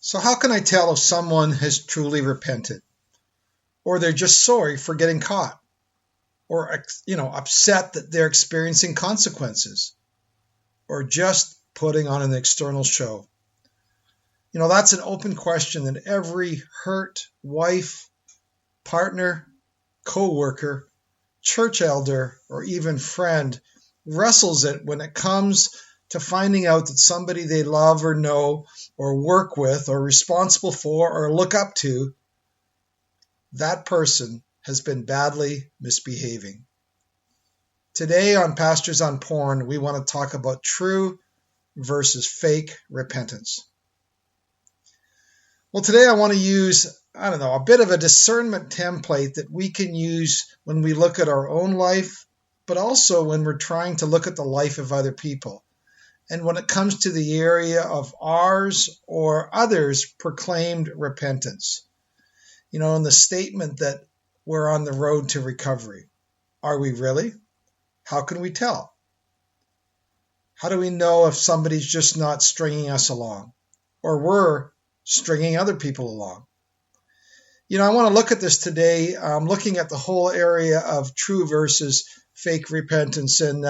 So how can I tell if someone has truly repented, or they're just sorry for getting caught, or upset that they're experiencing consequences, or just putting on an external show? That's an open question that every hurt wife, partner, co-worker, church elder, or even friend wrestles it when it comes to finding out that somebody they love or know or work with or responsible for or look up to, that person has been badly misbehaving. Today on Pastors on Porn, we want to talk about true versus fake repentance. Well, today I want to use, a bit of a discernment template that we can use when we look at our own life, but also when we're trying to look at the life of other people. And when it comes to the area of ours or others' proclaimed repentance, in the statement that we're on the road to recovery. Are we really? How can we tell? How do we know if somebody's just not stringing us along, or we're stringing other people along? I want to look at this today, looking at the whole area of true versus fake repentance. And,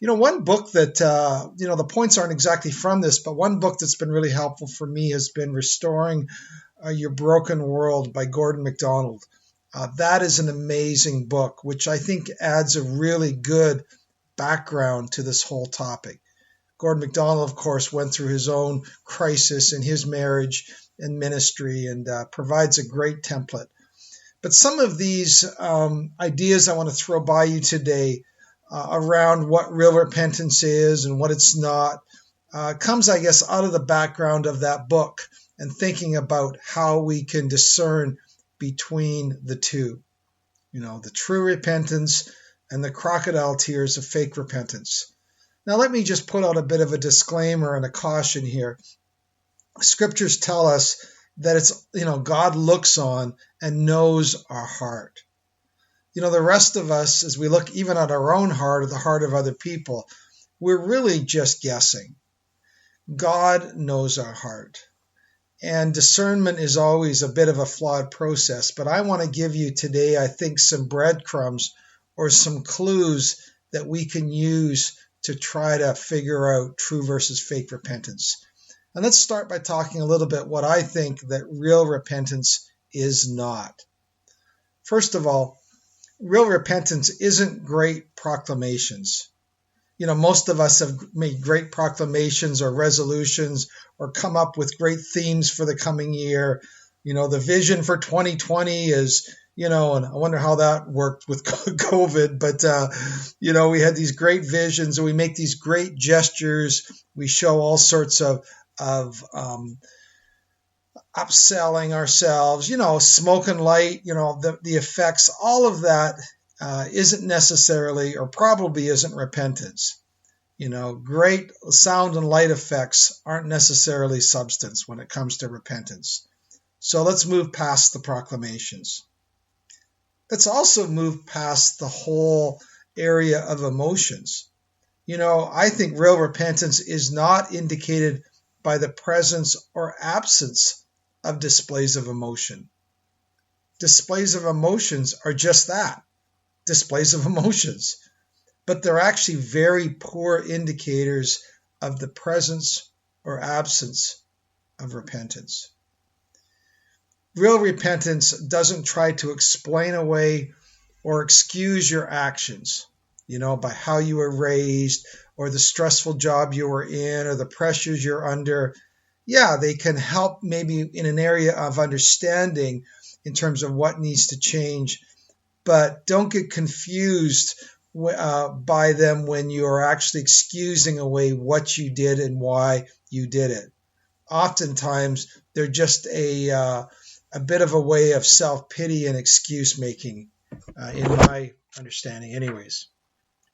one book that, the points aren't exactly from this, but one book that's been really helpful for me has been Restoring Your Broken World by Gordon MacDonald. That is an amazing book, which I think adds a really good background to this whole topic. Gordon MacDonald, of course, went through his own crisis in his marriage and ministry and provides a great template. But some of these ideas I want to throw by you today around what real repentance is and what it's not comes, I guess, out of the background of that book and thinking about how we can discern between the two, the true repentance and the crocodile tears of fake repentance. Now, let me just put out a bit of a disclaimer and a caution here. Scriptures tell us that it's, God looks on and knows our heart. The rest of us, as we look even at our own heart or the heart of other people, we're really just guessing. God knows our heart. And discernment is always a bit of a flawed process, but I want to give you today, I think, some breadcrumbs or some clues that we can use to try to figure out true versus fake repentance. And let's start by talking a little bit what I think that real repentance is not. First of all, real repentance isn't great proclamations. Most of us have made great proclamations or resolutions or come up with great themes for the coming year. The vision for 2020 is, and I wonder how that worked with COVID, but, we had these great visions and we make these great gestures. We show all sorts of upselling ourselves, smoke and light, the effects, all of that isn't necessarily or probably isn't repentance. Great sound and light effects aren't necessarily substance when it comes to repentance. So let's move past the proclamations. Let's also move past the whole area of emotions. I think real repentance is not indicated by the presence or absence of displays of emotion. Displays of emotions are just that, displays of emotions. But they're actually very poor indicators of the presence or absence of repentance. Real repentance doesn't try to explain away or excuse your actions, by how you were raised or the stressful job you were in or the pressures you're under. Yeah, they can help maybe in an area of understanding in terms of what needs to change, but don't get confused by them when you're actually excusing away what you did and why you did it. Oftentimes, they're just a bit of a way of self-pity and excuse making, in my understanding anyways.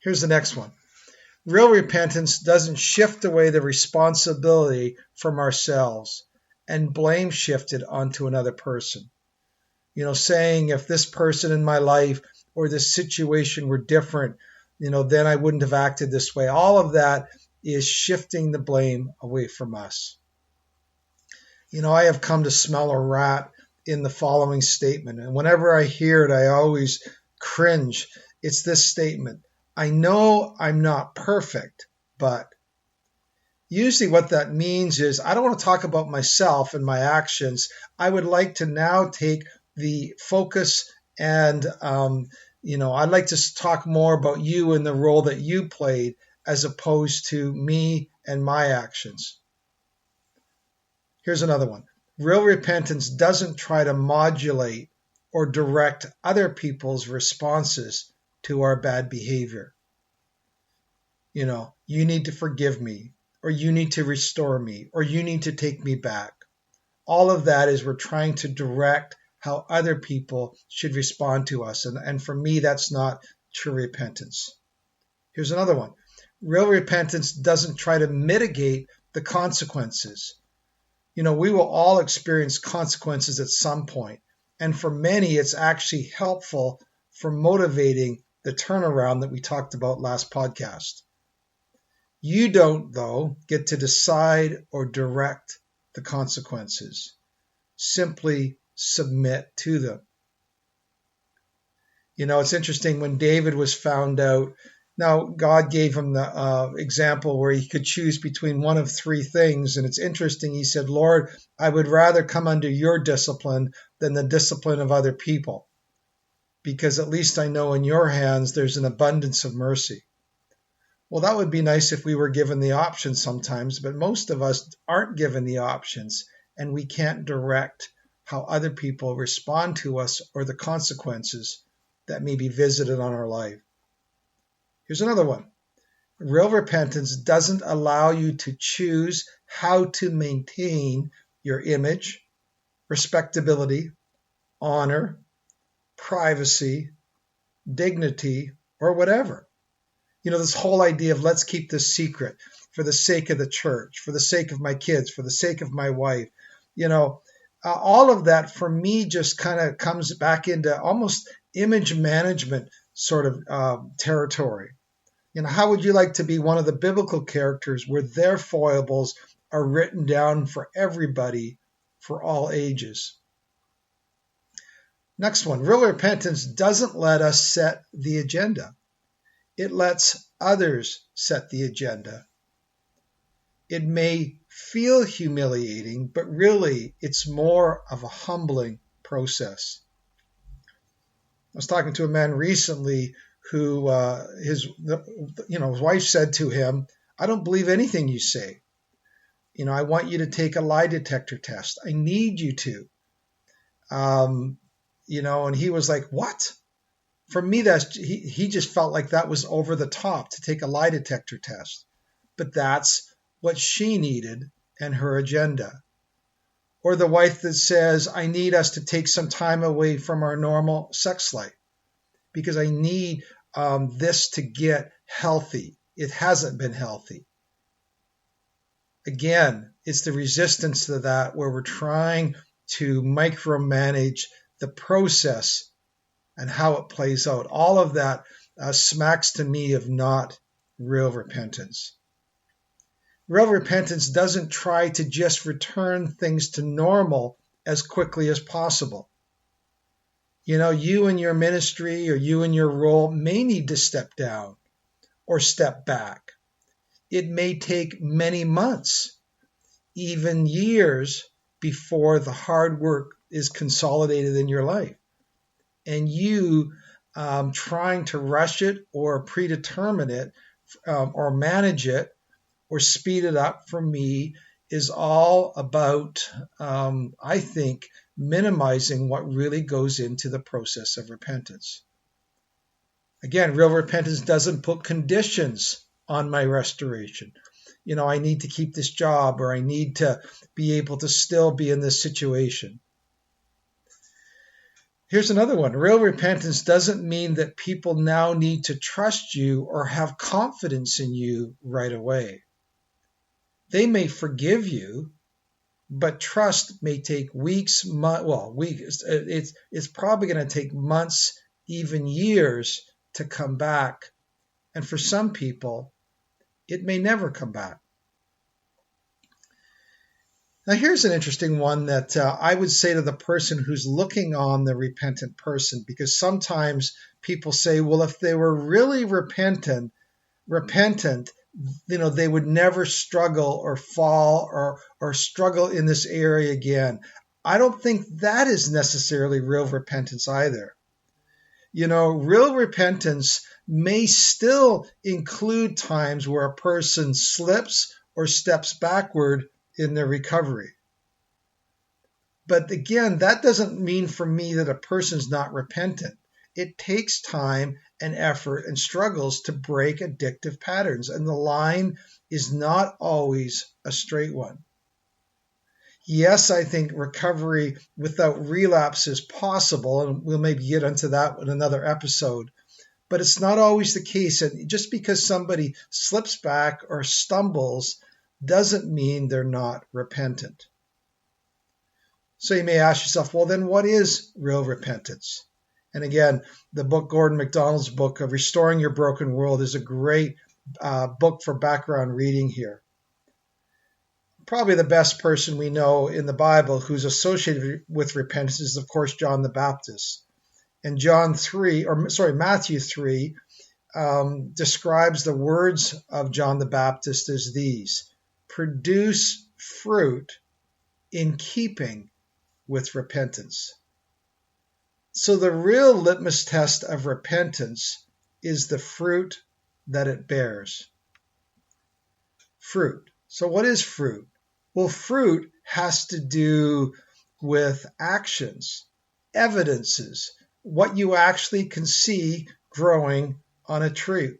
Here's the next one. Real repentance doesn't shift away the responsibility from ourselves and blame shifted onto another person. Saying if this person in my life or this situation were different, then I wouldn't have acted this way. All of that is shifting the blame away from us. I have come to smell a rat in the following statement, and whenever I hear it, I always cringe. It's this statement: I know I'm not perfect, but usually what that means is I don't want to talk about myself and my actions. I would like to now take the focus and, I'd like to talk more about you and the role that you played as opposed to me and my actions. Here's another one. Real repentance doesn't try to modulate or direct other people's responses to our bad behavior. You need to forgive me, or you need to restore me, or you need to take me back. All of that is we're trying to direct how other people should respond to us. And for me, that's not true repentance. Here's another one. Real repentance doesn't try to mitigate the consequences. We will all experience consequences at some point. And for many, it's actually helpful for motivating the turnaround that we talked about last podcast. You don't, though, get to decide or direct the consequences. Simply submit to them. It's interesting when David was found out. Now, God gave him the example where he could choose between one of three things. And it's interesting. He said, Lord, I would rather come under your discipline than the discipline of other people, because at least I know in your hands there's an abundance of mercy. Well, that would be nice if we were given the option sometimes, but most of us aren't given the options, and we can't direct how other people respond to us or the consequences that may be visited on our life. Here's another one. Real repentance doesn't allow you to choose how to maintain your image, respectability, honor, privacy, dignity, or whatever. This whole idea of let's keep this secret for the sake of the church, for the sake of my kids, for the sake of my wife. All of that for me just kind of comes back into almost image management sort of territory. How would you like to be one of the biblical characters where their foibles are written down for everybody for all ages? Next one, real repentance doesn't let us set the agenda. It lets others set the agenda. It may feel humiliating, but really it's more of a humbling process. I was talking to a man recently who his wife said to him, I don't believe anything you say. I want you to take a lie detector test. I need you to. And he was like, what? For me, he just felt like that was over the top to take a lie detector test. But that's what she needed and her agenda. Or the wife that says, I need us to take some time away from our normal sex life because I need this to get healthy. It hasn't been healthy. Again, it's the resistance to that where we're trying to micromanage the process and how it plays out. All of that smacks to me of not real repentance. Real repentance doesn't try to just return things to normal as quickly as possible. You and your ministry or you and your role may need to step down or step back. It may take many months, even years, before the hard work is consolidated in your life. And you trying to rush it or predetermine it or manage it or speed it up for me is all about, I think, minimizing what really goes into the process of repentance. Again, real repentance doesn't put conditions on my restoration. I need to keep this job or I need to be able to still be in this situation. Here's another one. Real repentance doesn't mean that people now need to trust you or have confidence in you right away. They may forgive you, but trust may take weeks, weeks. It's probably going to take months, even years to come back. And for some people, it may never come back. Now, here's an interesting one that I would say to the person who's looking on the repentant person, because sometimes people say, well, if they were really repentant, they would never struggle or fall or struggle in this area again. I don't think that is necessarily real repentance either. Real repentance may still include times where a person slips or steps backward in their recovery. But again, that doesn't mean for me that a person's not repentant. It takes time and effort and struggles to break addictive patterns, and the line is not always a straight one. Yes, I think recovery without relapse is possible, and we'll maybe get into that in another episode, but it's not always the case. And just because somebody slips back or stumbles doesn't mean they're not repentant. So you may ask yourself, well, then what is real repentance? And again, the book, Gordon MacDonald's book of Restoring Your Broken World, is a great book for background reading here. Probably the best person we know in the Bible who's associated with repentance is, of course, John the Baptist. And Matthew 3 describes the words of John the Baptist as these: produce fruit in keeping with repentance. So the real litmus test of repentance is the fruit that it bears. Fruit. So what is fruit? Well, fruit has to do with actions, evidences, what you actually can see growing on a tree.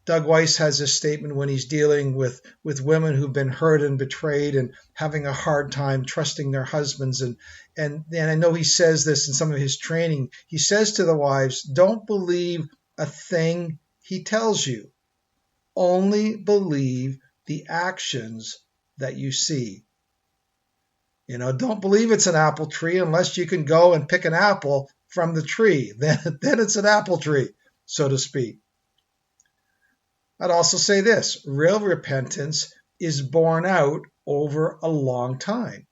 Doug Weiss has this statement when he's dealing with women who've been hurt and betrayed and having a hard time trusting their husbands. And I know he says this in some of his training. He says to the wives, don't believe a thing he tells you. Only believe the actions that you see. Don't believe it's an apple tree unless you can go and pick an apple from the tree. Then it's an apple tree, so to speak. I'd also say this: real repentance is borne out over a long time.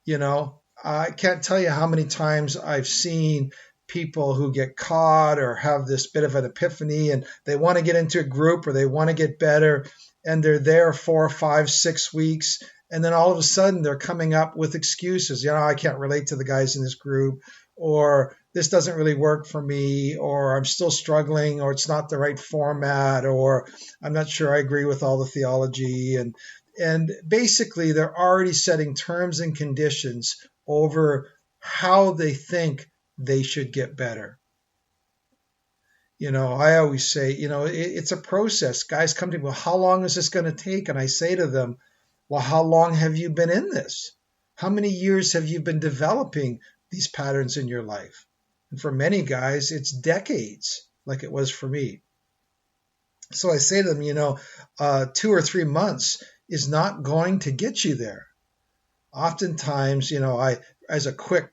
I can't tell you how many times I've seen people who get caught or have this bit of an epiphany and they want to get into a group or they want to get better, and they're there 4, 5, 6 weeks, and then all of a sudden they're coming up with excuses. I can't relate to the guys in this group, or this doesn't really work for me, or I'm still struggling, or it's not the right format, or I'm not sure I agree with all the theology. And basically they're already setting terms and conditions over how they think they should get better. I always say, it's a process. Guys come to me, well, how long is this going to take? And I say to them, well, how long have you been in this? How many years have you been developing these patterns in your life? And for many guys, it's decades, like it was for me. So I say to them, 2 or 3 months is not going to get you there. Oftentimes, I, as a quick,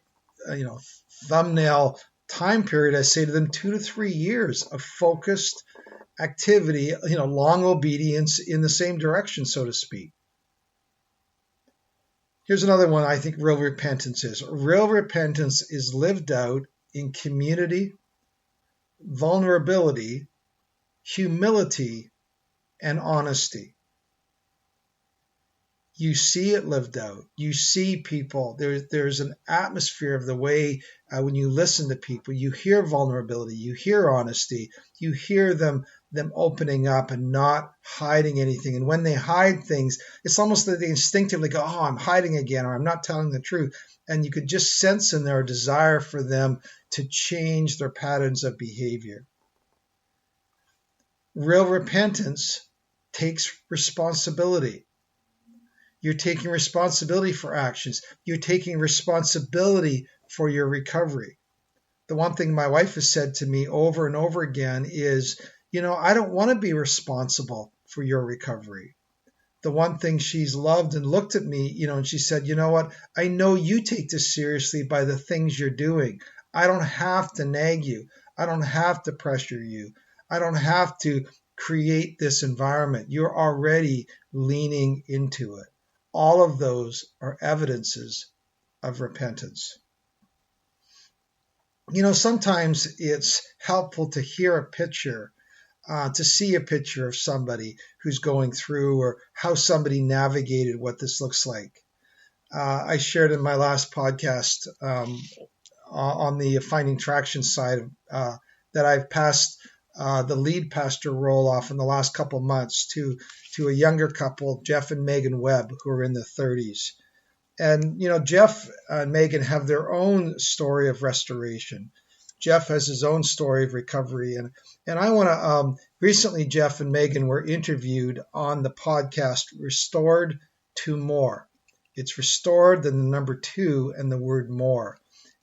thumbnail time period, I say to them 2 to 3 years of focused activity, long obedience in the same direction, so to speak. Here's another one I think real repentance is. Real repentance is lived out in community, vulnerability, humility, and honesty. You see it lived out. You see people. There's an atmosphere of the way when you listen to people, you hear vulnerability, you hear honesty, you hear them opening up and not hiding anything. And when they hide things, it's almost that they instinctively go, oh, I'm hiding again, or I'm not telling the truth. And you could just sense in their desire for them to change their patterns of behavior. Real repentance takes responsibility. You're taking responsibility for actions. You're taking responsibility for your recovery. The one thing my wife has said to me over and over again is, I don't want to be responsible for your recovery. The one thing she's loved and looked at me, and she said, you know what? I know you take this seriously by the things you're doing. I don't have to nag you. I don't have to pressure you. I don't have to create this environment. You're already leaning into it. All of those are evidences of repentance. Sometimes it's helpful to hear a picture, to see a picture of somebody who's going through, or how somebody navigated what this looks like. I shared in my last podcast on the Finding Traction side that I've passed the lead pastor role off in the last couple of months to a younger couple, Jeff and Megan Webb, who are in their 30s. And, Jeff and Megan have their own story of restoration. Jeff has his own story of recovery. And I want to, recently, Jeff and Megan were interviewed on the podcast, Restored to More. It's restored, then the number 2 and the word more.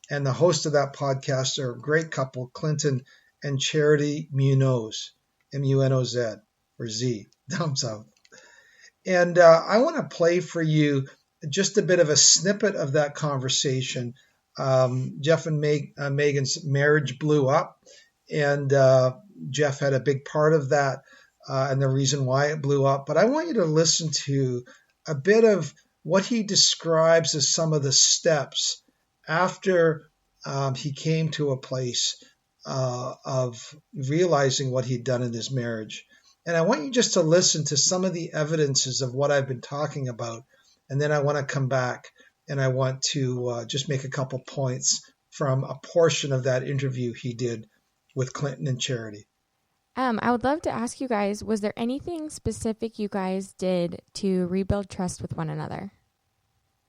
And the host of that podcast are a great couple, Clinton and Charity Munoz, M-U-N-O-Z, or Z, down south. And I want to play for you just a bit of a snippet of that conversation. Jeff and Megan's marriage blew up, and Jeff had a big part of that and the reason why it blew up. But I want you to listen to a bit of what he describes as some of the steps after he came to a place of realizing what he'd done in his marriage. And I want you just to listen to some of the evidences of what I've been talking about. And then I want to come back and I want to just make a couple points from a portion of that interview he did with Clinton and Charity. I would love to ask you guys, was there anything specific you guys did to rebuild trust with one another?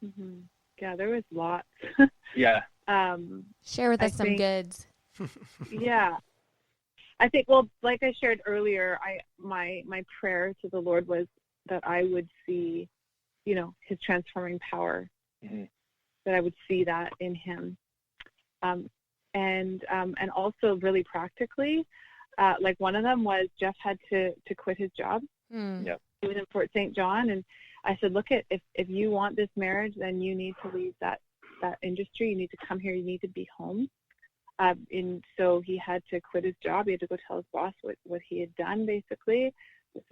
Mm-hmm. Yeah, there was lots. Yeah. Share with us some goods. Yeah. I think, well, like I shared earlier, my prayer to the Lord was that I would see, his transforming power, that I would see that in him. And also really practically, like one of them was Jeff had to quit his job. Yep. He was in Fort St. John. And I said, look, if you want this marriage, then you need to leave that industry. You need to come here. You need to be home. And so he had to quit his job. He had to go tell his boss what he had done, basically. This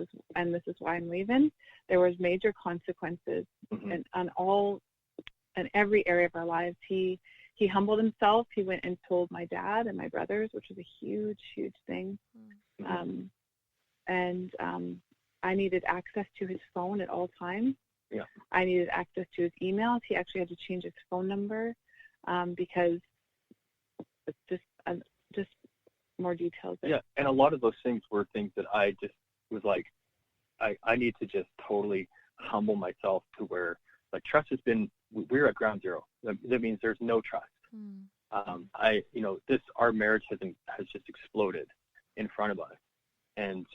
is why I'm leaving. There was major consequences in every area of our lives. He humbled himself. He went and told my dad and my brothers, which was a huge, huge thing. I needed access to his phone at all times. Yeah. I needed access to his emails. He actually had to change his phone number because it's just more details. Yeah, and a lot of those things were things that I just was like, I need to just totally humble myself to where, like, trust has been, we're at ground zero. That means there's no trust. Our marriage has just exploded in front of us, and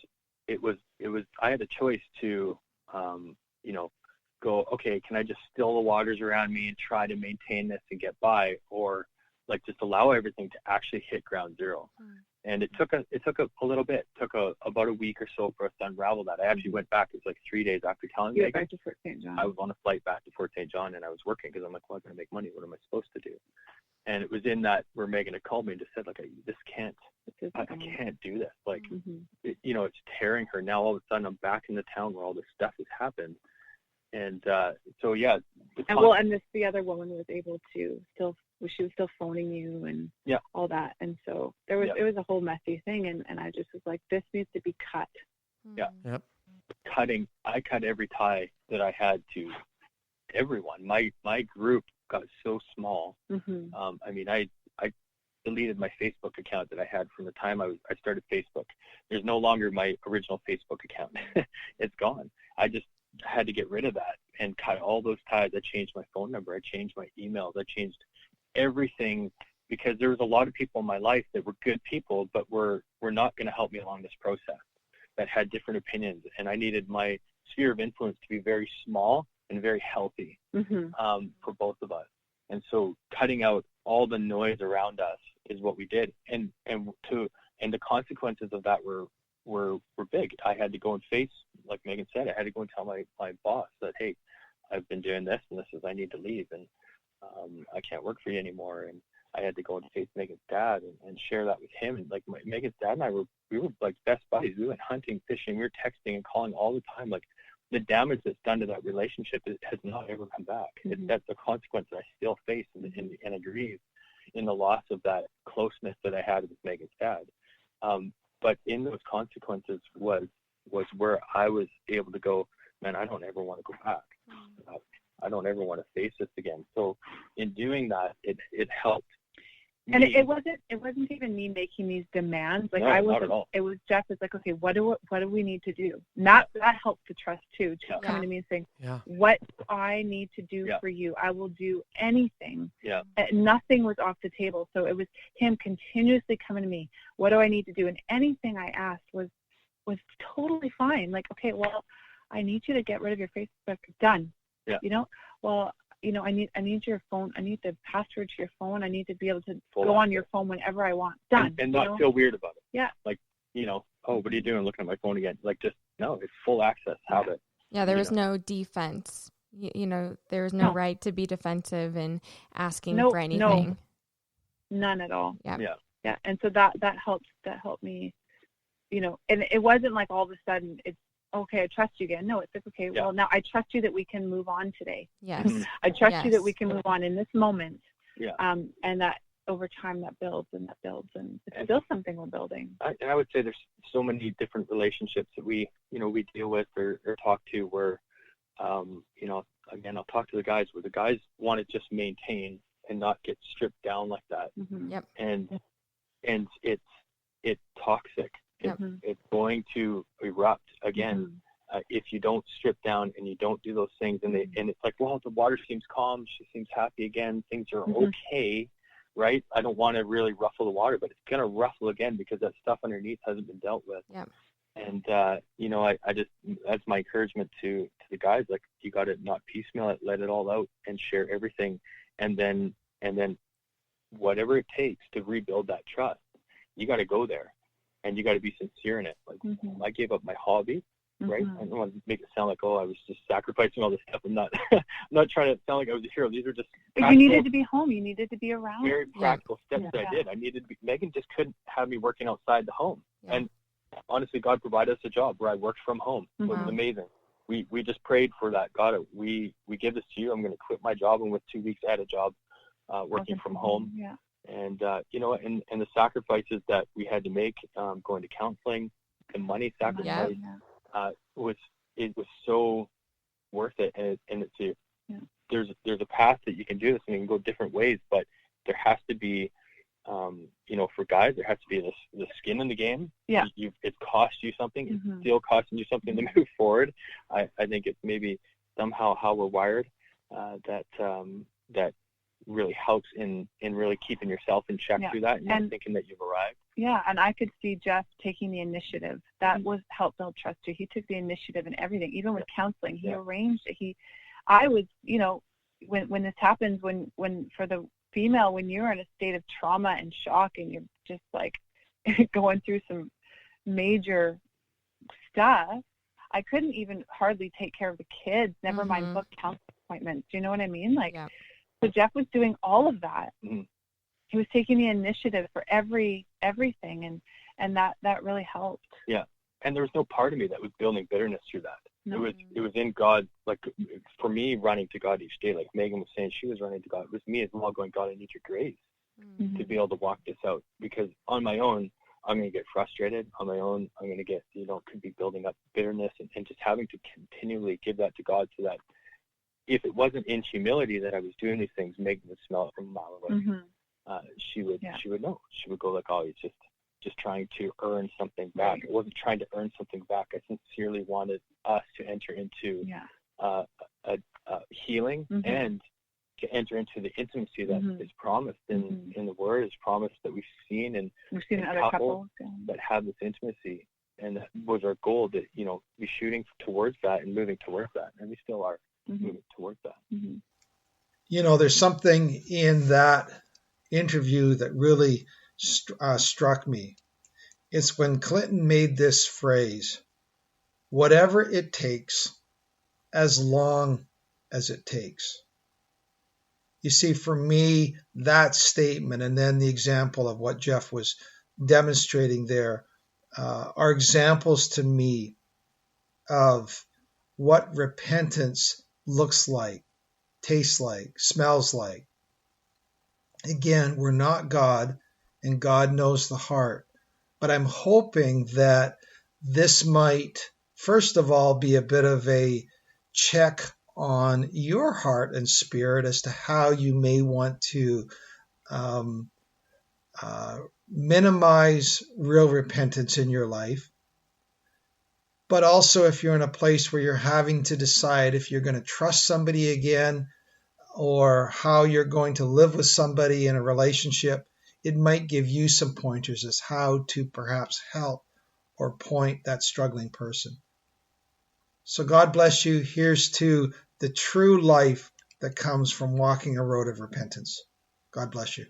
it was I had a choice to go, okay, can I just still the waters around me and try to maintain this and get by, or like just allow everything to actually hit ground zero. And it took a little bit. It took about a week or so for us to unravel that. I actually went back. It was like 3 days after telling Megan. Back to Fort St. John. I was on a flight back to Fort St. John, and I was working because I'm like, well, I'm going to make money. What am I supposed to do? And it was in that where Megan had called me and just said, like, I can't do this. Like, it's tearing her. Now all of a sudden I'm back in the town where all this stuff has happened. And so, yeah. And the other woman was able to she was still phoning you and all that. And so it was a whole messy thing. And I just was like, this needs to be cut. Yeah. Yep. I cut every tie that I had to everyone. My group got so small. I deleted my Facebook account that I had from the time I started Facebook. There's no longer my original Facebook account. It's gone. I just had to get rid of that and cut all those ties. I changed my phone number. I changed my emails. I changed everything because there was a lot of people in my life that were good people, but were not going to help me along this process, that had different opinions. And I needed my sphere of influence to be very small and very healthy for both of us. And so cutting out all the noise around us is what we did. And the consequences of that were big. I had to go and face, like Megan said, I had to go and tell my boss that, hey, I've been doing this and this is, I need to leave, and I can't work for you anymore. And I had to go and face Megan's dad and share that with him. And like Megan's dad and I we were like best buddies. We went hunting, fishing, we were texting and calling all the time. Like the damage that's done to that relationship has not ever come back. That's a consequence that I still face and I grieve in the loss of that closeness that I had with Megan's dad. But in those consequences was where I was able to go, man, I don't ever want to go back. I don't ever want to face this again. So in doing that, it helped. And it wasn't even me making these demands. Like not at all. It was Jeff is like, okay, what do we need to do? That helped the trust too. Just coming to me and saying, what I need to do for you, I will do anything. Yeah. And nothing was off the table. So it was him continuously coming to me. What do I need to do? And anything I asked was totally fine. Like, okay, well, I need you to get rid of your Facebook. Done. Yeah. Well, I need your phone. I need the password to your phone. I need to be able to go on your phone whenever I want. Done. And not feel weird about it. Yeah. Like, oh, what are you doing? Looking at my phone again. Like, just, no, it's full access. Have it. Yeah, there was no defense. There was no right to be defensive and asking for anything. No. None at all. Yeah. Yeah. Yeah. And so that helped me, and it wasn't like all of a sudden it's, okay, I trust you again. No, it's like, okay, well, now I trust you that we can move on today. Yes. I trust you that we can move on in this moment. Yeah. And that over time that builds and it's still something we're building. And I would say there's so many different relationships that we deal with or talk to where, again, I'll talk to the guys where the guys want to just maintain and not get stripped down like that. Mm-hmm. Yep. And it's toxic. It's going to erupt again if you don't strip down and you don't do those things. And it's like, well, the water seems calm. She seems happy again. Things are okay, right? I don't want to really ruffle the water, but it's going to ruffle again because that stuff underneath hasn't been dealt with. Yeah. And, I just, that's my encouragement to the guys. Like, you got to not piecemeal it, let it all out and share everything. And then whatever it takes to rebuild that trust, you got to go there. And you got to be sincere in it. Like, I gave up my hobby, right? I don't want to make it sound like, I was just sacrificing all this stuff. I'm not, I'm not trying to sound like I was a hero. These are just you needed to be home. You needed to be around. Very practical steps that I did. I needed to be. Megan just couldn't have me working outside the home. Yeah. And honestly, God provided us a job where I worked from home. It was amazing. We just prayed for that. God, we give this to you. I'm going to quit my job, and with 2 weeks, I had a job working from home. Yeah. And, and the sacrifices that we had to make, going to counseling, the money sacrifice, it was so worth it. And there's a path that you can do this, and you can go different ways, but there has to be, for guys, there has to be the skin in the game. Yeah. It's cost you something. It's still costing you something to move forward. I think it's maybe somehow how we're wired, that really helps in really keeping yourself in check through that and not thinking that you've arrived. Yeah, and I could see Jeff taking the initiative. That was help build trust too. He took the initiative in everything, even with counseling. He arranged it. I was, when this happens, when for the female, when you're in a state of trauma and shock and you're just like going through some major stuff, I couldn't even hardly take care of the kids, never mind book counseling appointments. Do you know what I mean? So Jeff was doing all of that. He was taking the initiative for everything, and that really helped. Yeah, and there was no part of me that was building bitterness through that. No. It was in God. Like, for me, running to God each day, like Megan was saying, she was running to God. It was me as well going, God, I need your grace to be able to walk this out, because on my own, I'm going to get frustrated. On my own, I'm going to get, could be building up bitterness and just having to continually give that to God, so that if it wasn't in humility that I was doing these things, Megan would smell it from a mile away. She would know. She would go like, oh, he's just trying to earn something back. It wasn't trying to earn something back. I sincerely wanted us to enter into healing and to enter into the intimacy that is promised in the Word, is promised that we've seen in other couples that have this intimacy. And that was our goal, to be shooting towards that and moving towards that, and we still are moving towards that. There's something in that interview that really struck me. It's when Clinton made this phrase, whatever it takes, as long as it takes. You see, for me, that statement and then the example of what Jeff was demonstrating there are examples to me of what repentance looks like, tastes like, smells like. Again, we're not God, and God knows the heart. But I'm hoping that this might, first of all, be a bit of a check on your heart and spirit as to how you may want to minimize real repentance in your life. But also, if you're in a place where you're having to decide if you're going to trust somebody again or how you're going to live with somebody in a relationship, it might give you some pointers as how to perhaps help or point that struggling person. So God bless you. Here's to the true life that comes from walking a road of repentance. God bless you.